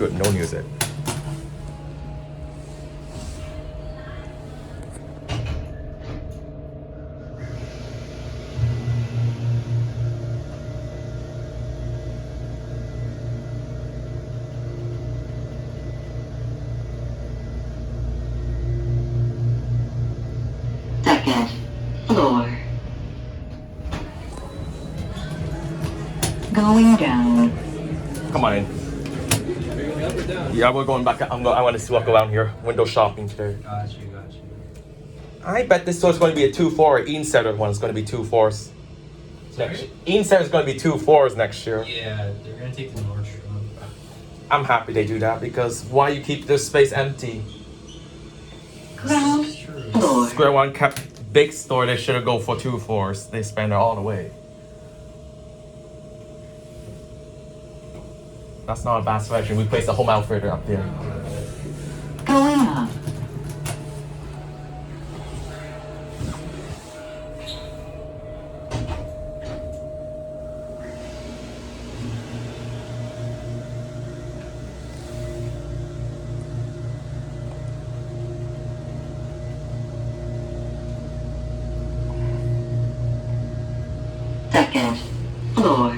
Good, don't use it. Second floor. Going down. Come on in. Are you going up or down? Yeah, we're going back. I want to walk around here. Window shopping today. Got you. I bet this store's going to be a 2-4. Insider one is going to be 2 4s. Next Insider is going to be 2 4s next year. Yeah, they're gonna take the Nordstrom. I'm happy they do that because why you keep this space empty? Ground floor. Square One kept big store. They should have go for 2 4s. They spend it all the way. That's not a bad selection. We placed a Home Outfitter up there. Going up. Second floor.